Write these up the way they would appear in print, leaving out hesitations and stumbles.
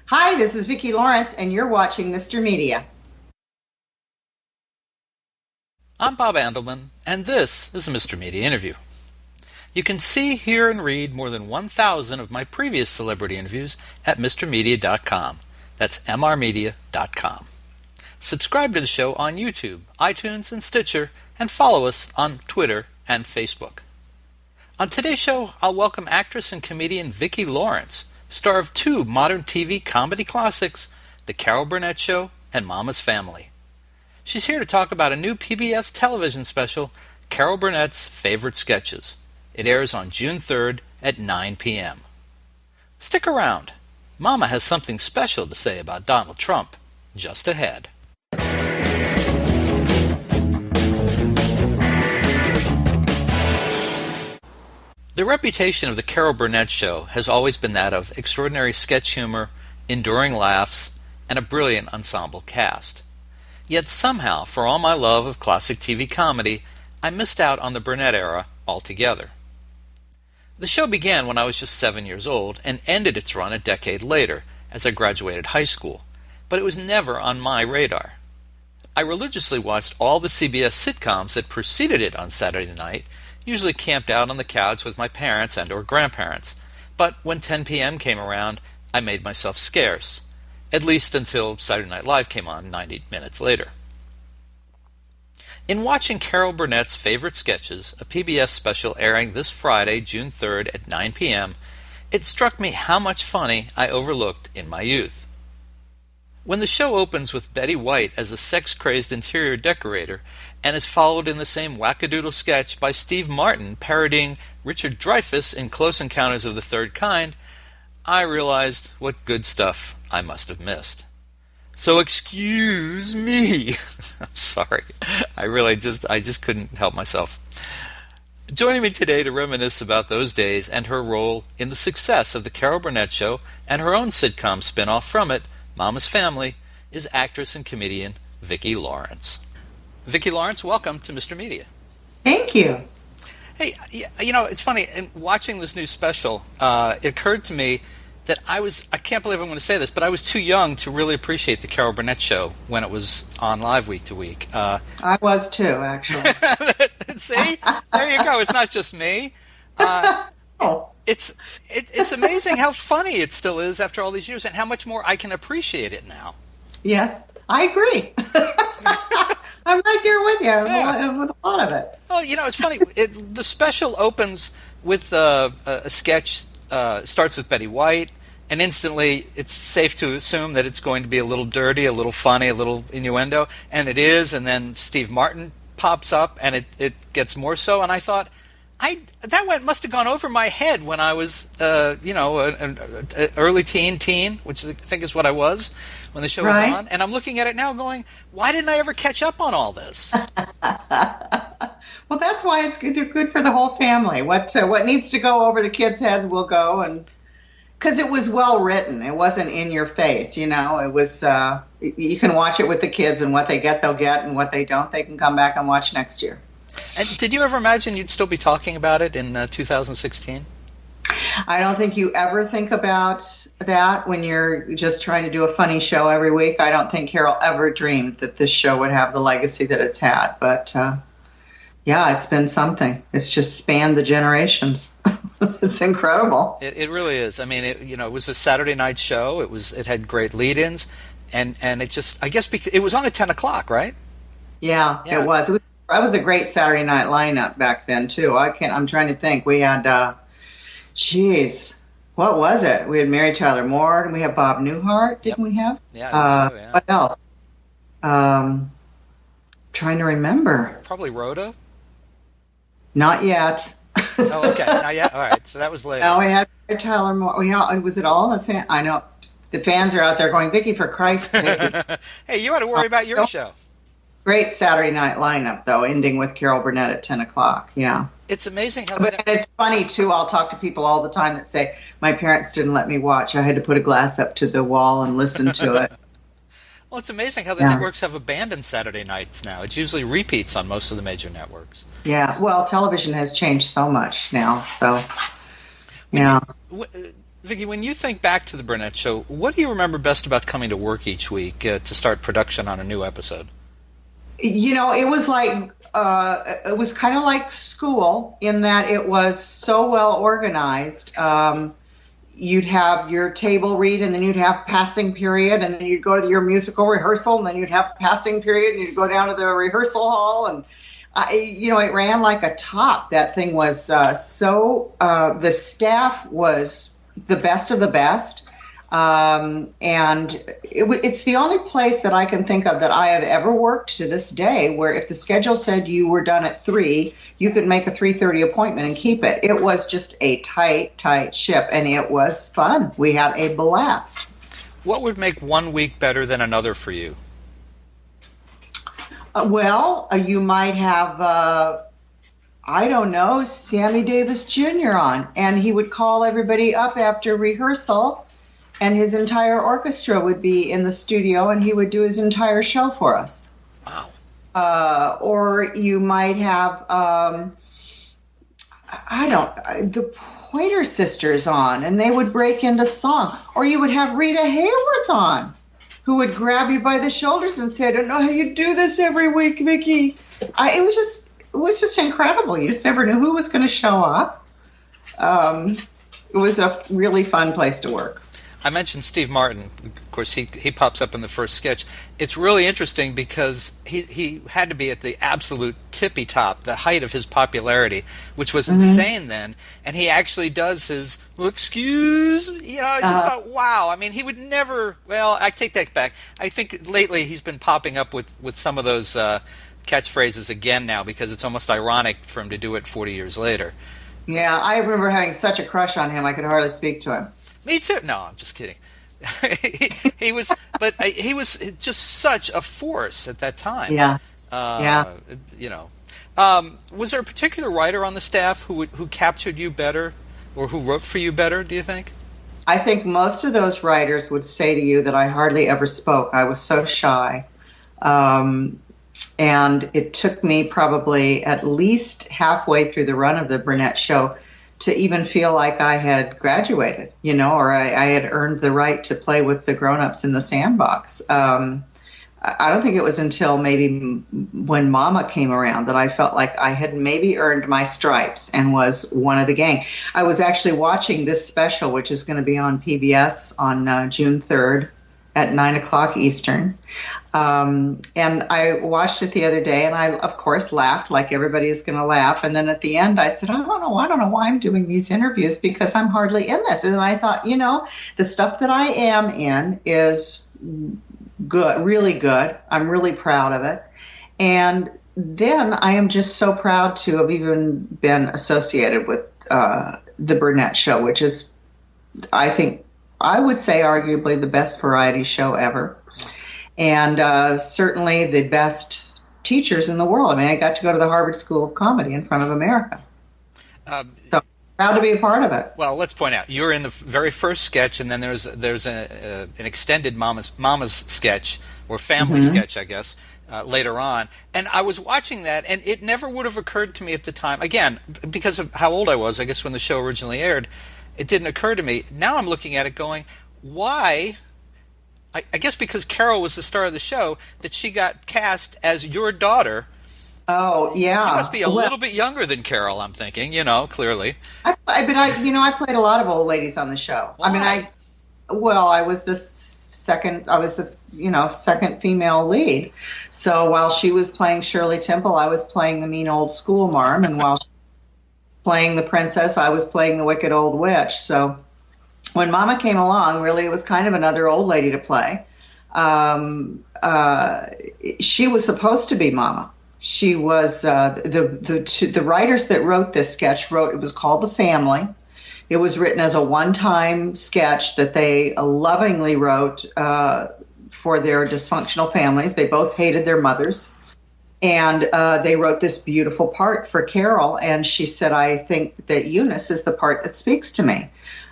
Hi, this is Vicki Lawrence, and you're watching Mr. Media. I'm Bob Andelman, and this is a Mr. Media interview. You can see, hear, and read more than 1,000 of my previous celebrity interviews at mrmedia.com. That's mrmedia.com. Subscribe to the show on YouTube, iTunes, and Stitcher, and follow us on Twitter and Facebook. On today's show, I'll welcome actress and comedian Vicki Lawrence, star of two modern TV comedy classics, The Carol Burnett Show and Mama's Family. She's here to talk about a new PBS television special, Carol Burnett's Favorite Sketches. It airs on June 3rd at 9 p.m. Stick around. Mama has something special to say about Donald Trump just ahead. The reputation of The Carol Burnett Show has always been that of extraordinary sketch humor, enduring laughs, and a brilliant ensemble cast. Yet somehow, for all my love of classic TV comedy, I missed out on the Burnett era altogether. The show began when I was just 7 years old and ended its run a decade later, as I graduated high school, but it was never on my radar. I religiously watched all the CBS sitcoms that preceded it on Saturday night, usually camped out on the couch with my parents and or grandparents, but when 10 p.m. came around, I made myself scarce, at least until Saturday Night Live came on 90 minutes later. In watching Carol Burnett's Favorite Sketches, a PBS special airing this Friday, June 3rd at 9 p.m., it struck me how much funny I overlooked in my youth. When the show opens with Betty White as a sex-crazed interior decorator and is followed in the same wackadoodle sketch by Steve Martin parodying Richard Dreyfuss in Close Encounters of the Third Kind, I realized what good stuff I must have missed. So excuse me. I'm sorry. I just couldn't help myself. Joining me today to reminisce about those days and her role in the success of The Carol Burnett Show and her own sitcom spin-off from it, Mama's Family, is actress and comedian Vicki Lawrence. Vicki Lawrence, welcome to Mr. Media. Thank you. Hey, you know, it's funny, in watching this new special, it occurred to me that I can't believe I'm going to say this, but I was too young to really appreciate the Carol Burnett Show when it was on live week to week. I was too, actually. See? There you go. It's not just me. It's amazing how funny it still is after all these years and how much more I can appreciate it now. Yes, I agree. I'm right there with you with a lot of it. Well, you know, it's funny. The special opens with a sketch, starts with Betty White, and instantly it's safe to assume that it's going to be a little dirty, a little funny, a little innuendo, and it is, and then Steve Martin pops up, and it gets more so, and I thought, must have gone over my head when I was, an early teen, which I think is what I was when the show was on. And I'm looking at it now going, why didn't I ever catch up on all this? Well, that's why it's good for the whole family. What needs to go over the kids' heads will go, and because it was well written. It wasn't in your face, you know. It was, you can watch it with the kids, and what they get, they'll get, and what they don't, they can come back and watch next year. And did you ever imagine you'd still be talking about it in 2016? I don't think you ever think about that when you're just trying to do a funny show every week. I don't think Carol ever dreamed that this show would have the legacy that it's had. But, yeah, it's been something. It's just spanned the generations. It's incredible. It really is. I mean, it was a Saturday night show. It had great lead-ins. And it just, I guess, because it was on at 10 o'clock, right? Yeah, it was. That was a great Saturday night lineup back then, too. I'm trying to think. We had, what was it? We had Mary Tyler Moore, and we had Bob Newhart, didn't we have? Yeah, I think so, yeah. What else? Trying to remember. Probably Rhoda? Not yet. Oh, okay. Not yet? All right. So that was later. No, we had Mary Tyler Moore. Was it all the fans? I know. The fans are out there going, Vicki, for Christ's sake. Hey, you ought to worry about your show. Great Saturday night lineup, though, ending with Carol Burnett at 10 o'clock. Yeah. It's amazing how... But it's funny, too. I'll talk to people all the time that say, my parents didn't let me watch. I had to put a glass up to the wall and listen to it. Well, it's amazing how the networks have abandoned Saturday nights now. It's usually repeats on most of the major networks. Yeah. Well, television has changed so much now. So, yeah. Vicki, when you think back to the Burnett Show, what do you remember best about coming to work each week to start production on a new episode? It was like it was kind of like school in that it was so well organized. You'd have your table read, and then you'd have passing period, and then you'd go to your musical rehearsal, and then you'd have passing period, and you'd go down to the rehearsal hall, and it ran like a top. That thing was the staff was the best of the best. And it's the only place that I can think of that I have ever worked to this day where if the schedule said you were done at 3, you could make a 3:30 appointment and keep it. It was just a tight ship, and it was fun. We had a blast. What would make one week better than another for you? You might have, Sammy Davis Jr. on, and he would call everybody up after rehearsal, and his entire orchestra would be in the studio, and he would do his entire show for us. Wow. Or you might have, the Pointer Sisters on, and they would break into song. Or you would have Rita Hayworth on, who would grab you by the shoulders and say, I don't know how you do this every week, Vicki. It was just incredible. You just never knew who was going to show up. It was a really fun place to work. I mentioned Steve Martin. Of course, he pops up in the first sketch. It's really interesting because he had to be at the absolute tippy top, the height of his popularity, which was insane then. And he actually does his, excuse, I just thought, wow. I mean, he would never, I take that back. I think lately he's been popping up with some of those catchphrases again now because it's almost ironic for him to do it 40 years later. Yeah, I remember having such a crush on him, I could hardly speak to him. Me too. No, I'm just kidding. he was just such a force at that time. Yeah. Was there a particular writer on the staff who captured you better, or who wrote for you better? Do you think? I think most of those writers would say to you that I hardly ever spoke. I was so shy, and it took me probably at least halfway through the run of the Burnett Show to even feel like I had graduated, or I had earned the right to play with the grown-ups in the sandbox. I don't think it was until maybe when Mama came around that I felt like I had maybe earned my stripes and was one of the gang. I was actually watching this special, which is going to be on PBS on June 3rd at 9 o'clock Eastern. And I watched it the other day, and I, of course, laughed like everybody is going to laugh. And then at the end, I said, I don't know why I'm doing these interviews because I'm hardly in this. And then I thought, the stuff that I am in is good, really good. I'm really proud of it. And then I am just so proud to have even been associated with the Burnett Show, which is, I think, I would say arguably the best variety show ever. And certainly the best teachers in the world. I mean, I got to go to the Harvard School of Comedy in front of America. So proud to be a part of it. Well, let's point out, you're in the very first sketch, and then there's an extended Mama's sketch, or family sketch, I guess, later on. And I was watching that, and it never would have occurred to me at the time. Again, because of how old I was, I guess, when the show originally aired, it didn't occur to me. Now I'm looking at it going, why? I guess because Carol was the star of the show, that she got cast as your daughter. Oh, yeah. You must be a little bit younger than Carol, I'm thinking, clearly. I played a lot of old ladies on the show. Why? I mean, I was the second female lead. So while she was playing Shirley Temple, I was playing the mean old schoolmarm, and while she was playing the princess, I was playing the wicked old witch. So when Mama came along, really, it was kind of another old lady to play. She was supposed to be Mama. She was the writers that wrote this sketch wrote. It was called The Family. It was written as a one-time sketch that they lovingly wrote for their dysfunctional families. They both hated their mothers, and they wrote this beautiful part for Carol. And she said, "I think that Eunice is the part that speaks to me."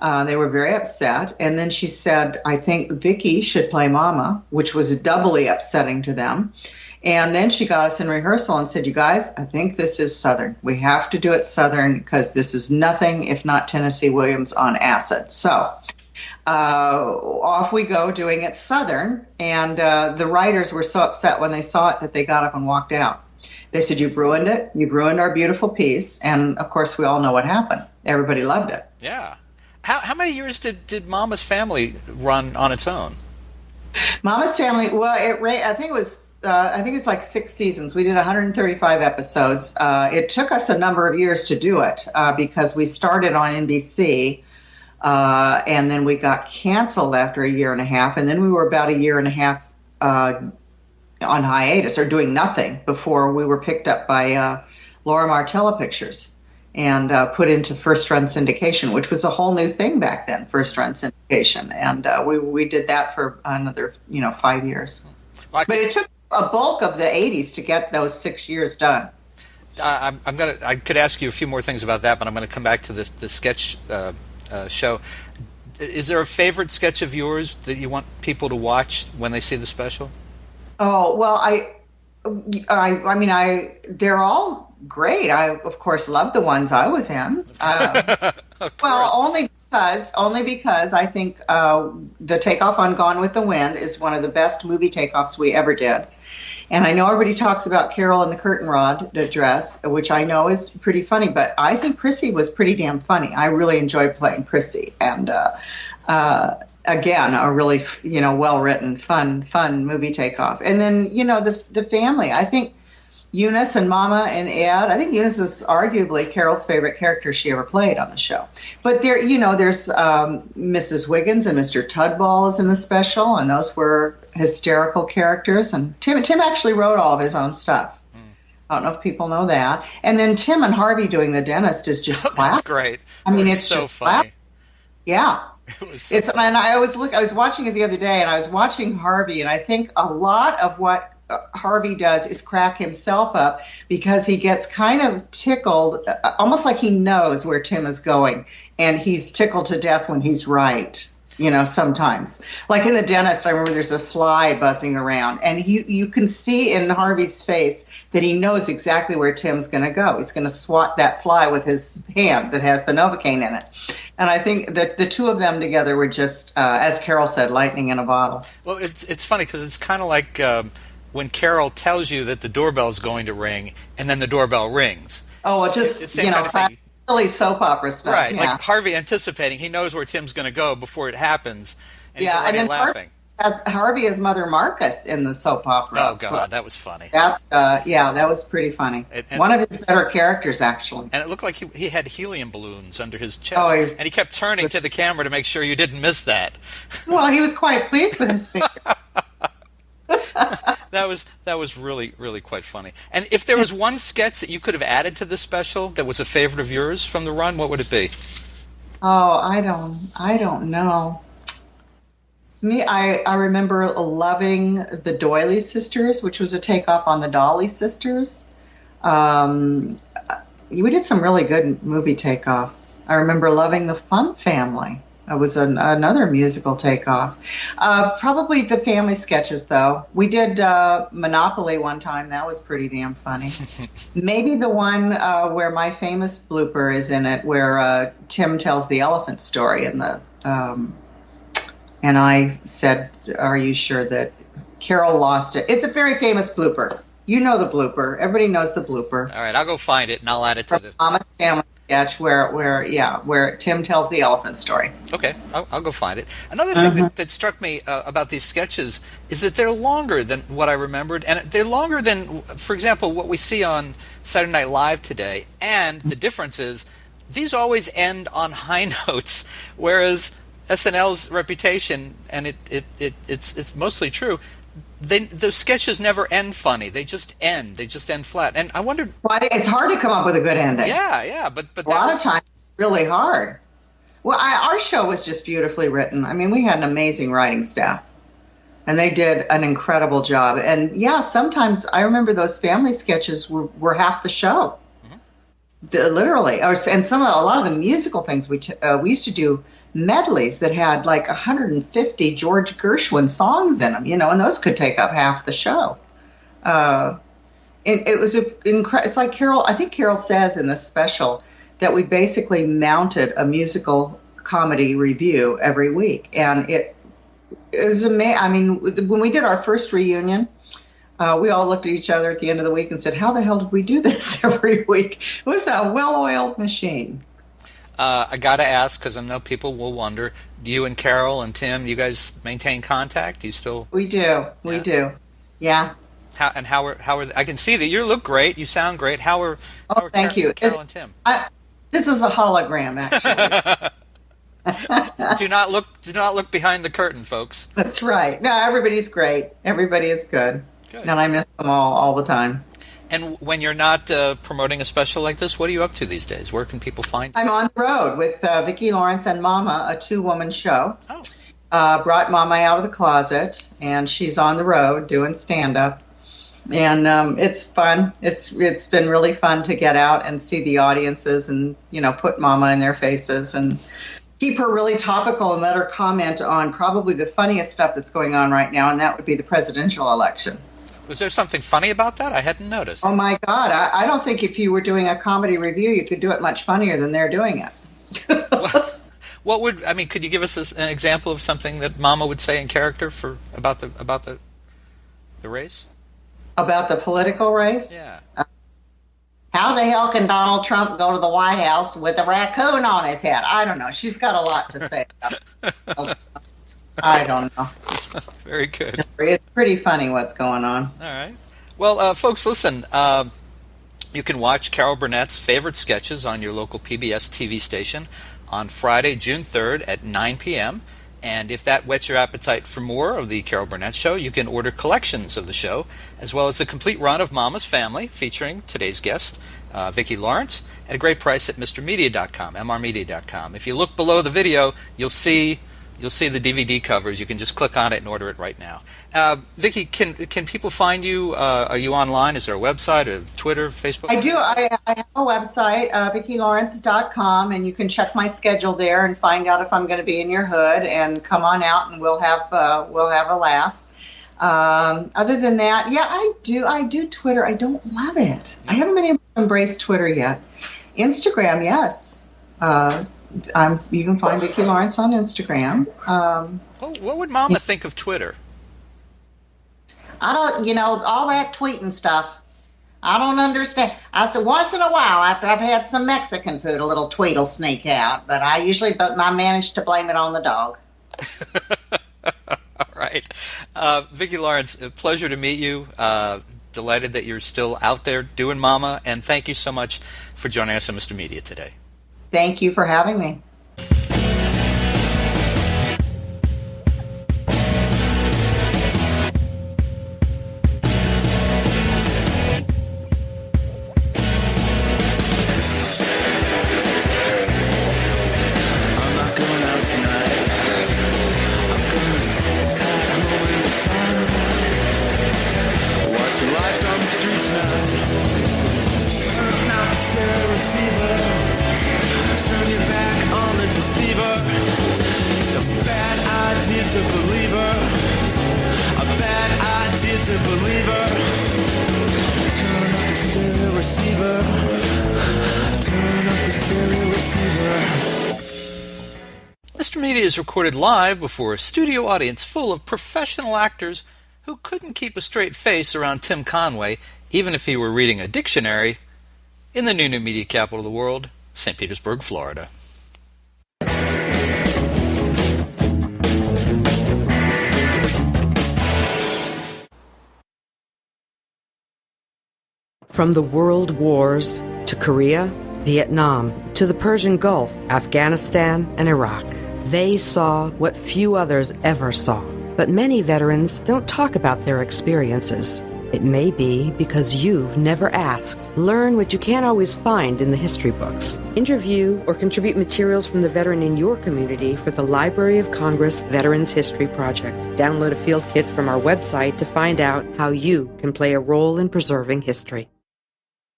They were very upset. And then she said, I think Vicki should play Mama, which was doubly upsetting to them. And then she got us in rehearsal and said, you guys, I think this is Southern. We have to do it Southern because this is nothing if not Tennessee Williams on acid. So off we go doing it Southern. And the writers were so upset when they saw it that they got up and walked out. They said, you've ruined it. You've ruined our beautiful piece. And, of course, we all know what happened. Everybody loved it. Yeah. How many years did Mama's Family run on its own? Mama's Family, well, I think it's like 6 seasons. We did 135 episodes. It took us a number of years to do it because we started on NBC, and then we got canceled after a year and a half, and then we were about a year and a half on hiatus or doing nothing before we were picked up by Laura Martella Pictures and put into first-run syndication, which was a whole new thing back then, first-run syndication. And we did that for another 5 years. But it took a bulk of the 80s to get those 6 years done. I could ask you a few more things about that, but I'm going to come back to the sketch show. Is there a favorite sketch of yours that you want people to watch when they see the special? Oh, well, I mean, they're all great. I, of course, love the ones I was in. Well, only because I think the takeoff on Gone with the Wind is one of the best movie takeoffs we ever did. And I know everybody talks about Carol in the curtain rod dress, which I know is pretty funny, but I think Prissy was pretty damn funny. I really enjoyed playing Prissy. And again, a really, well-written, fun movie takeoff. And then, the family. I think Eunice and Mama and Ed. I think Eunice is arguably Carol's favorite character she ever played on the show. But there's Mrs. Wiggins and Mr. Tudball is in the special, and those were hysterical characters. And Tim actually wrote all of his own stuff. I don't know if people know that. And then Tim and Harvey doing the dentist is just classic. That's great. I mean, it's so just funny. classic. Yeah. It was so funny. And I was watching it the other day, and I was watching Harvey, and I think a lot of what Harvey does is crack himself up because he gets kind of tickled, almost like he knows where Tim is going, and he's tickled to death when he's right. Sometimes. Like in The Dentist, I remember there's a fly buzzing around, and you can see in Harvey's face that he knows exactly where Tim's going to go. He's going to swat that fly with his hand that has the Novocaine in it. And I think that the two of them together were just, as Carol said, lightning in a bottle. Well, it's funny because it's kind of like when Carol tells you that the doorbell is going to ring, and then the doorbell rings. Oh, well, just, kind of thing. Silly soap opera stuff. Right, yeah. like Harvey anticipating. He knows where Tim's going to go before it happens, and he's already laughing. Harvey is Mother Marcus in the soap opera. Oh, God, that was funny. That was pretty funny. One of his better characters, actually. And it looked like he had helium balloons under his chest, and he kept turning to the camera to make sure you didn't miss that. Well, he was quite pleased with his figure. That was really, really quite funny. And if there was one sketch that you could have added to this special that was a favorite of yours from the run, what would it be? Oh, I don't know. I remember loving the Doily Sisters, which was a takeoff on the Dolly Sisters. We did some really good movie takeoffs. I remember loving the Fun Family. It was another musical takeoff. Probably the family sketches, though. We did Monopoly one time. That was pretty damn funny. Maybe the one where my famous blooper is in it, where Tim tells the elephant story, and I said, "Are you sure that Carol lost it?" It's a very famous blooper. You know the blooper. Everybody knows the blooper. All right, I'll go find it and I'll add it to the Mama's Family sketch where Tim tells the elephant story. Okay, I'll go find it. Another thing that struck me about these sketches is that they're longer than what I remembered, and they're longer than, for example, what we see on Saturday Night Live today. And the difference is these always end on high notes, whereas SNL's reputation, and it's mostly true, those sketches never end funny. They just end. They just end flat. And I wondered... Well, it's hard to come up with a good ending. Yeah, but a lot of times it's really hard. Well, our show was just beautifully written. I mean, we had an amazing writing staff, and they did an incredible job. And yeah, sometimes I remember those family sketches were half the show, literally. And a lot of the musical things we used to do medleys that had like 150 George Gershwin songs in them, and those could take up half the show. It was it's like Carol. I think Carol says in the special that we basically mounted a musical comedy review every week, and it was amazing. I mean, when we did our first reunion, we all looked at each other at the end of the week and said, "How the hell did we do this every week?" It was a well-oiled machine. I got to ask, because I know people will wonder, you and Carol and Tim, you guys maintain contact? You still? We do. We do. Yeah. How are I can see that you look great. You sound great. How are thank you. Carol and Tim? This is a hologram, actually. Do not look behind the curtain, folks. That's right. No, everybody's great. Everybody is good. And I miss them all the time. And when you're not promoting a special like this, what are you up to these days? Where can people find you? I'm on the road with Vicki Lawrence and Mama, a 2-woman show. Oh. Brought Mama out of the closet, and she's on the road doing stand-up. And it's fun. It's been really fun to get out and see the audiences and, put Mama in their faces and keep her really topical and let her comment on probably the funniest stuff that's going on right now, and that would be the presidential election. Was there something funny about that? I hadn't noticed. Oh, my God. I don't think if you were doing a comedy review, you could do it much funnier than they're doing it. Could you give us an example of something that Mama would say in character about the race? About the political race? Yeah. How the hell can Donald Trump go to the White House with a raccoon on his head? I don't know. She's got a lot to say about I don't know. Very good. It's pretty funny what's going on. All right. Well, folks, listen. You can watch Carol Burnett's favorite sketches on your local PBS TV station on Friday, June 3rd at 9 p.m., and if that whets your appetite for more of the Carol Burnett Show, you can order collections of the show, as well as a complete run of Mama's Family, featuring today's guest, Vicki Lawrence, at a great price at mrmedia.com, mrmedia.com. If you look below the video, you'll see the DVD covers. You can just click on it and order it right now. Vicki, can people find you? Are you online? Is there a website, or Twitter, Facebook? I do. I have a website, VickiLawrence.com, and you can check my schedule there and find out if I'm going to be in your hood. And come on out, and we'll have a laugh. Other than that, yeah, I do Twitter. I don't love it. I haven't been able to embrace Twitter yet. Instagram, yes. You can find Vicki Lawrence on Instagram. What would Mama think of Twitter? I don't, all that tweeting stuff. I don't understand. I said once in a while, after I've had some Mexican food, a little tweet will sneak out. But I manage to blame it on the dog. All right. Vicki Lawrence, a pleasure to meet you. Delighted that you're still out there doing Mama. And thank you so much for joining us on Mr. Media today. Thank you for having me. Mr. Media is recorded live before a studio audience full of professional actors who couldn't keep a straight face around Tim Conway, even if he were reading a dictionary, in the new media capital of the world, St. Petersburg, Florida. From the world wars to Korea, Vietnam, to the Persian Gulf, Afghanistan, and Iraq, they saw what few others ever saw. But many veterans don't talk about their experiences. It may be because you've never asked. Learn what you can't always find in the history books. Interview or contribute materials from the veteran in your community for the Library of Congress Veterans History Project. Download a field kit from our website to find out how you can play a role in preserving history.